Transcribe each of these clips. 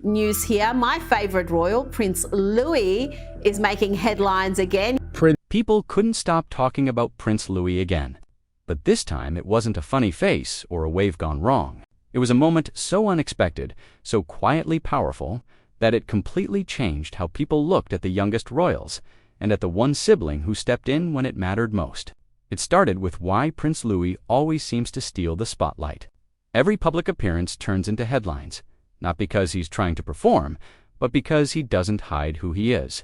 news here. My favourite royal, Prince Louis, is making headlines again. People couldn't stop talking about Prince Louis again. But this time it wasn't a funny face or a wave gone wrong. It was a moment so unexpected, so quietly powerful, that it completely changed how people looked at the youngest royals and at the one sibling who stepped in when it mattered most. It started with why Prince Louis always seems to steal the spotlight. Every public appearance turns into headlines, not because he's trying to perform, but because he doesn't hide who he is.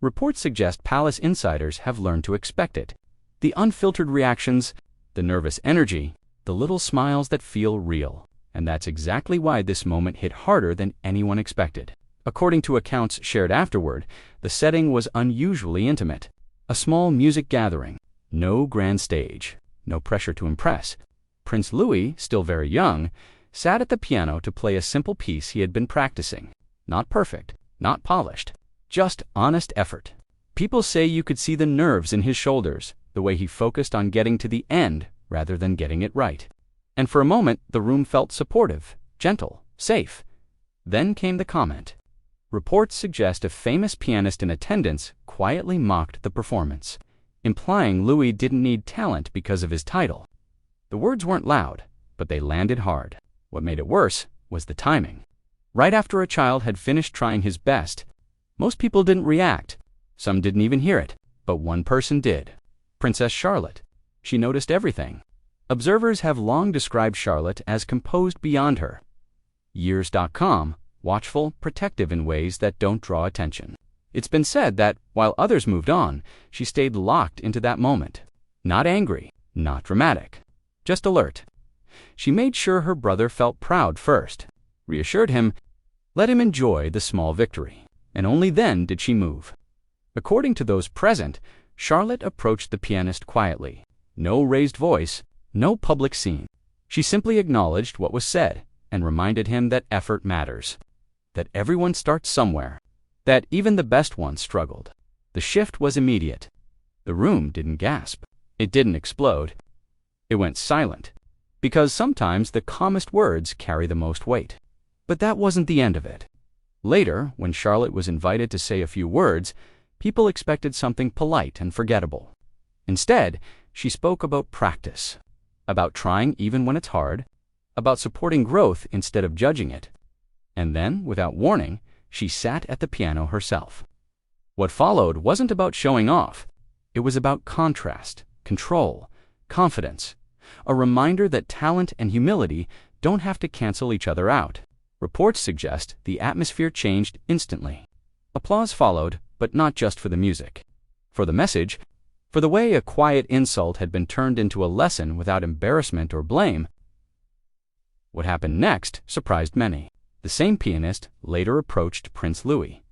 Reports suggest palace insiders have learned to expect it. The unfiltered reactions, the nervous energy, the little smiles that feel real. And that's exactly why this moment hit harder than anyone expected. According to accounts shared afterward, the setting was unusually intimate. A small music gathering, no grand stage, no pressure to impress. Prince Louis, still very young, sat at the piano to play a simple piece he had been practicing. Not perfect, not polished, just honest effort. People say you could see the nerves in his shoulders, the way he focused on getting to the end rather than getting it right. And for a moment, the room felt supportive, gentle, safe. Then came the comment. Reports suggest a famous pianist in attendance quietly mocked the performance, implying Louis didn't need talent because of his title. The words weren't loud, but they landed hard. What made it worse was the timing. Right after a child had finished trying his best, most people didn't react. Some didn't even hear it, but one person did. Princess Charlotte. She noticed everything. Observers have long described Charlotte as composed beyond her. Years.com, watchful, protective in ways that don't draw attention. It's been said that, while others moved on, she stayed locked into that moment. Not angry, not dramatic, just alert. She made sure her brother felt proud first, reassured him, let him enjoy the small victory, and only then did she move. According to those present, Charlotte approached the pianist quietly. No raised voice, no public scene. She simply acknowledged what was said and reminded him that effort matters, that everyone starts somewhere, that even the best ones struggled. The shift was immediate. The room didn't gasp. It didn't explode. It went silent, because sometimes the calmest words carry the most weight. But that wasn't the end of it. Later, when Charlotte was invited to say a few words, people expected something polite and forgettable. Instead, she spoke about practice, about trying even when it's hard, about supporting growth instead of judging it. And then, without warning, she sat at the piano herself. What followed wasn't about showing off. It was about contrast, control, confidence, a reminder that talent and humility don't have to cancel each other out. Reports suggest the atmosphere changed instantly. Applause followed, but not just for the music. For the message, for the way a quiet insult had been turned into a lesson without embarrassment or blame. What happened next surprised many. The same pianist later approached Prince Louis,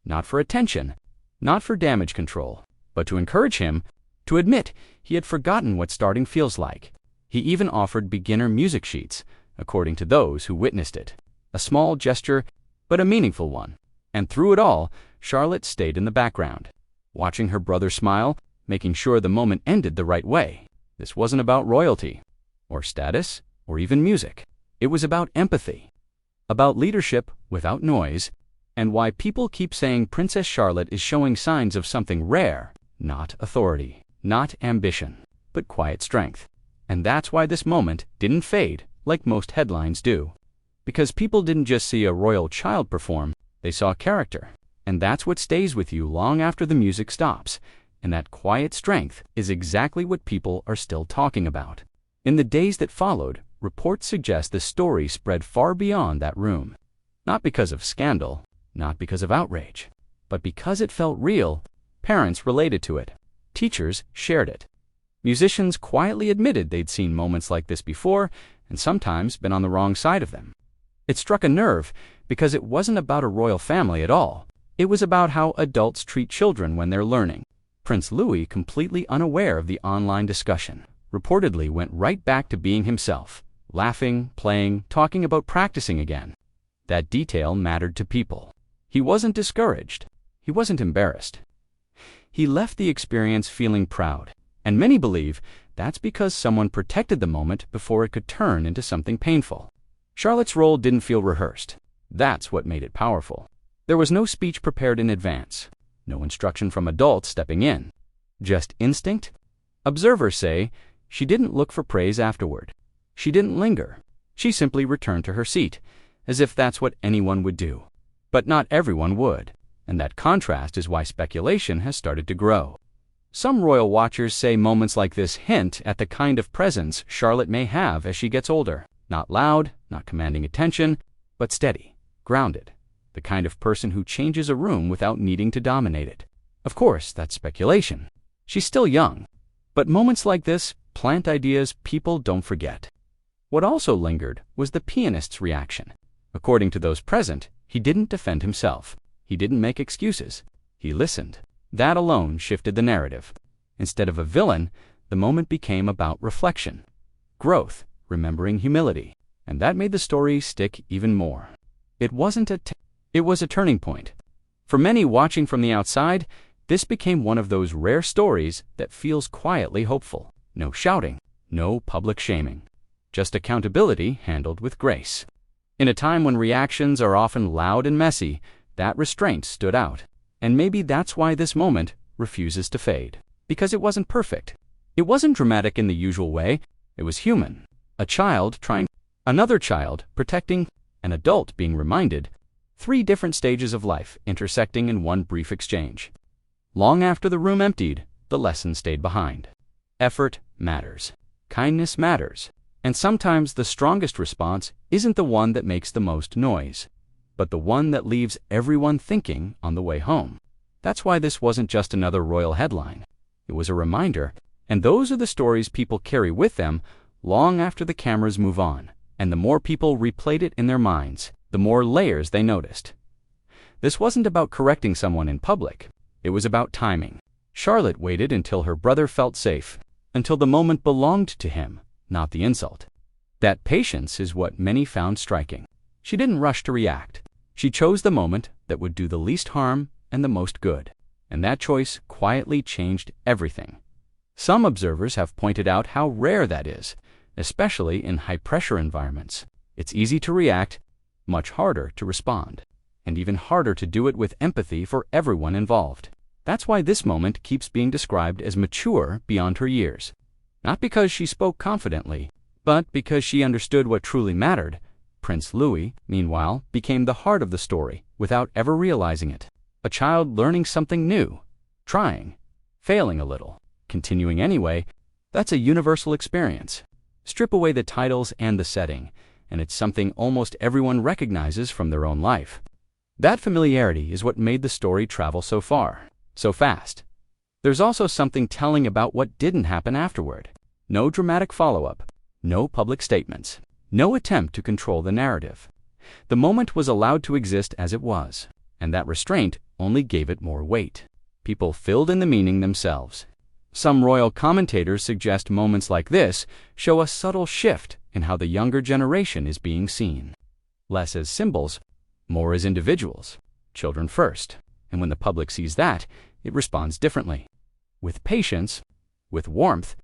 not for attention, not for damage control, but to encourage him, to admit he had forgotten what starting feels like. He even offered beginner music sheets, according to those who witnessed it. A small gesture, but a meaningful one. And through it all, Charlotte stayed in the background, watching her brother smile, making sure the moment ended the right way. This wasn't about royalty, or status, or even music. It was about empathy, about leadership without noise, and why people keep saying Princess Charlotte is showing signs of something rare, not authority, not ambition, but quiet strength. And that's why this moment didn't fade like most headlines do. Because people didn't just see a royal child perform, they saw character. And that's what stays with you long after the music stops. And that quiet strength is exactly what people are still talking about. In the days that followed, reports suggest the story spread far beyond that room. Not because of scandal, not because of outrage, but because it felt real. Parents related to it. Teachers shared it. Musicians quietly admitted they'd seen moments like this before and sometimes been on the wrong side of them. It struck a nerve because it wasn't about a royal family at all. It was about how adults treat children when they're learning. Prince Louis, completely unaware of the online discussion, reportedly went right back to being himself, laughing, playing, talking about practicing again. That detail mattered to people. He wasn't discouraged. He wasn't embarrassed. He left the experience feeling proud, and many believe that's because someone protected the moment before it could turn into something painful. Charlotte's role didn't feel rehearsed. That's what made it powerful. There was no speech prepared in advance, no instruction from adults stepping in. Just instinct? Observers say she didn't look for praise afterward. She didn't linger. She simply returned to her seat, as if that's what anyone would do. But not everyone would, and that contrast is why speculation has started to grow. Some royal watchers say moments like this hint at the kind of presence Charlotte may have as she gets older. Not loud, not commanding attention, but steady, grounded. The kind of person who changes a room without needing to dominate it. Of course, that's speculation. She's still young. But moments like this plant ideas people don't forget. What also lingered was the pianist's reaction. According to those present, he didn't defend himself. He didn't make excuses. He listened. That alone shifted the narrative. Instead of a villain, the moment became about reflection, growth, remembering humility. And that made the story stick even more. It was a turning point. For many watching from the outside, this became one of those rare stories that feels quietly hopeful. No shouting, no public shaming. Just accountability handled with grace. In a time when reactions are often loud and messy, that restraint stood out. And maybe that's why this moment refuses to fade. Because it wasn't perfect. It wasn't dramatic in the usual way. It was human. A child trying, another child protecting, an adult being reminded. 3 different stages of life intersecting in one brief exchange. Long after the room emptied, the lesson stayed behind. Effort matters. Kindness matters. And sometimes the strongest response isn't the one that makes the most noise, but the one that leaves everyone thinking on the way home. That's why this wasn't just another royal headline. It was a reminder, and those are the stories people carry with them long after the cameras move on. And the more people replayed it in their minds, the more layers they noticed. This wasn't about correcting someone in public. It was about timing. Charlotte waited until her brother felt safe, until the moment belonged to him, not the insult. That patience is what many found striking. She didn't rush to react. She chose the moment that would do the least harm and the most good. And that choice quietly changed everything. Some observers have pointed out how rare that is, especially in high-pressure environments. It's easy to react, much harder to respond, and even harder to do it with empathy for everyone involved. That's why this moment keeps being described as mature beyond her years. Not because she spoke confidently, but because she understood what truly mattered. Prince Louis, meanwhile, became the heart of the story without ever realizing it. A child learning something new, trying, failing a little, continuing anyway. That's a universal experience. Strip away the titles and the setting, and it's something almost everyone recognizes from their own life. That familiarity is what made the story travel so far, so fast. There's also something telling about what didn't happen afterward. No dramatic follow-up, no public statements, no attempt to control the narrative. The moment was allowed to exist as it was, and that restraint only gave it more weight. People filled in the meaning themselves. Some royal commentators suggest moments like this show a subtle shift in how the younger generation is being seen. Less as symbols, more as individuals. Children first. And when the public sees that, it responds differently. With patience, with warmth,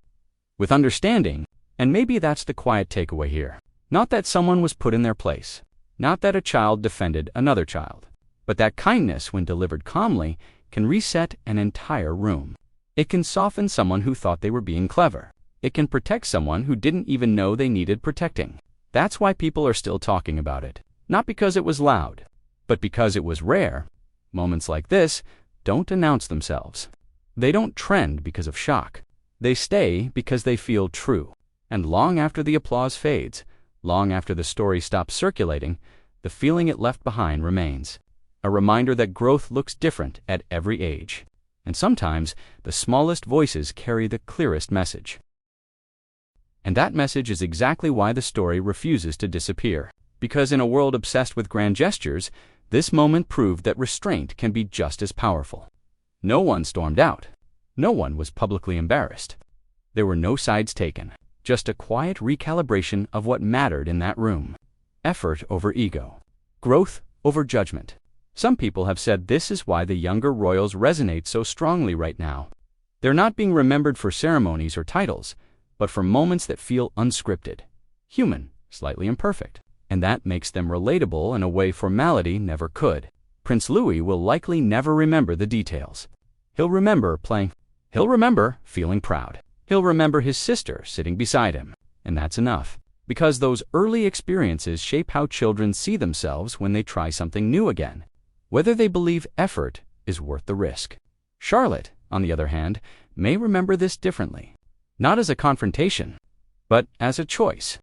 with understanding, and maybe that's the quiet takeaway here. Not that someone was put in their place. Not that a child defended another child. But that kindness, when delivered calmly, can reset an entire room. It can soften someone who thought they were being clever. It can protect someone who didn't even know they needed protecting. That's why people are still talking about it. Not because it was loud, but because it was rare. Moments like this don't announce themselves. They don't trend because of shock. They stay because they feel true. And long after the applause fades, long after the story stops circulating, the feeling it left behind remains. A reminder that growth looks different at every age. And sometimes the smallest voices carry the clearest message. And that message is exactly why the story refuses to disappear. Because in a world obsessed with grand gestures, this moment proved that restraint can be just as powerful. No one stormed out. No one was publicly embarrassed. There were no sides taken. Just a quiet recalibration of what mattered in that room. Effort over ego. Growth over judgment. Some people have said this is why the younger royals resonate so strongly right now. They're not being remembered for ceremonies or titles, but for moments that feel unscripted, human, slightly imperfect. and that makes them relatable in a way formality never could. Prince Louis will likely never remember the details. He'll remember playing. He'll remember feeling proud. He'll remember his sister sitting beside him, and that's enough. Because those early experiences shape how children see themselves when they try something new again, whether they believe effort is worth the risk. Charlotte, on the other hand, may remember this differently. Not as a confrontation, but as a choice.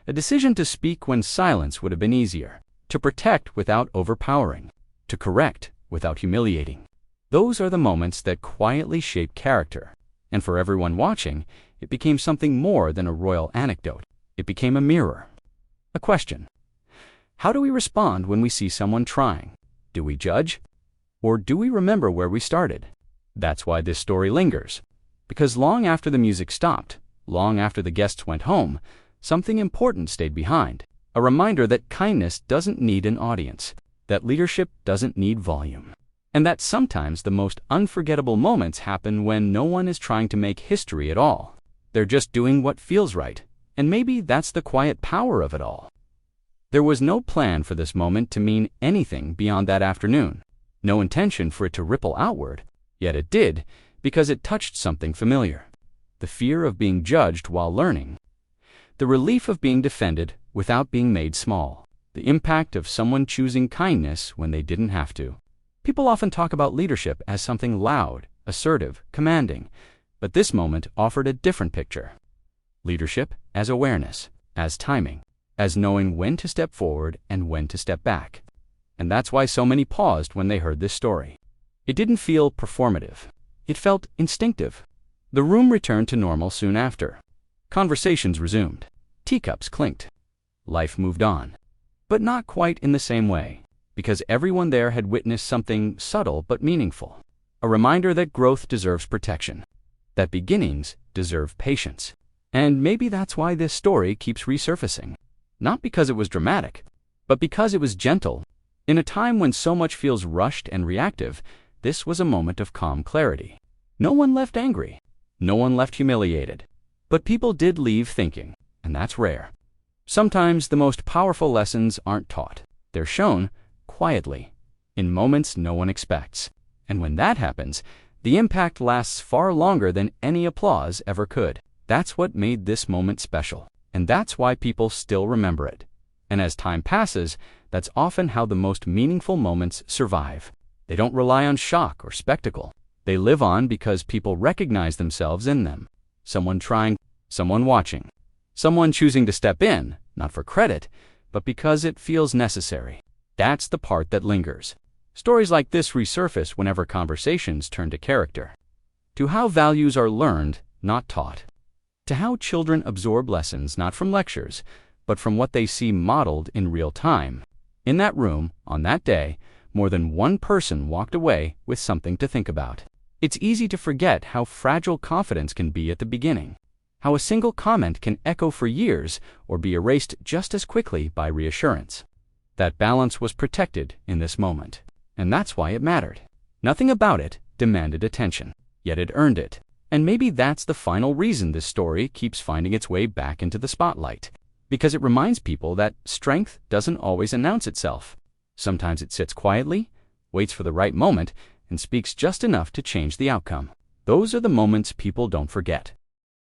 A decision to speak when silence would have been easier, to protect without overpowering, to correct without humiliating. Those are the moments that quietly shape character, and for everyone watching, it became something more than a royal anecdote. It became a mirror. A question. How do we respond when we see someone trying? Do we judge? Or do we remember where we started? That's why this story lingers. Because long after the music stopped, long after the guests went home, something important stayed behind. A reminder that kindness doesn't need an audience, that leadership doesn't need volume, and that sometimes the most unforgettable moments happen when no one is trying to make history at all. They're just doing what feels right, and maybe that's the quiet power of it all. There was no plan for this moment to mean anything beyond that afternoon, no intention for it to ripple outward, yet it did because it touched something familiar. The fear of being judged while learning, the relief of being defended without being made small, the impact of someone choosing kindness when they didn't have to. People often talk about leadership as something loud, assertive, commanding, but this moment offered a different picture. Leadership as awareness, as timing, as knowing when to step forward and when to step back. And that's why so many paused when they heard this story. It didn't feel performative. It felt instinctive. The room returned to normal soon after. Conversations resumed. Teacups clinked. Life moved on. But not quite in the same way, because everyone there had witnessed something subtle but meaningful. A reminder that growth deserves protection, that beginnings deserve patience. And maybe that's why this story keeps resurfacing. Not because it was dramatic, but because it was gentle. In a time when so much feels rushed and reactive, this was a moment of calm clarity. No one left angry. No one left humiliated. But people did leave thinking, and that's rare. Sometimes the most powerful lessons aren't taught. They're shown quietly, in moments no one expects. And when that happens, the impact lasts far longer than any applause ever could. That's what made this moment special, and that's why people still remember it. And as time passes, that's often how the most meaningful moments survive. They don't rely on shock or spectacle. They live on because people recognize themselves in them. Someone trying, someone watching, someone choosing to step in, not for credit, but because it feels necessary. That's the part that lingers. Stories like this resurface whenever conversations turn to character, to how values are learned, not taught, to how children absorb lessons not from lectures, but from what they see modeled in real time. In that room, on that day, more than one person walked away with something to think about. It's easy to forget how fragile confidence can be at the beginning, how a single comment can echo for years or be erased just as quickly by reassurance. That balance was protected in this moment, and that's why it mattered. Nothing about it demanded attention, yet it earned it. And maybe that's the final reason this story keeps finding its way back into the spotlight, because it reminds people that strength doesn't always announce itself. Sometimes it sits quietly, waits for the right moment, and speaks just enough to change the outcome. Those are the moments people don't forget.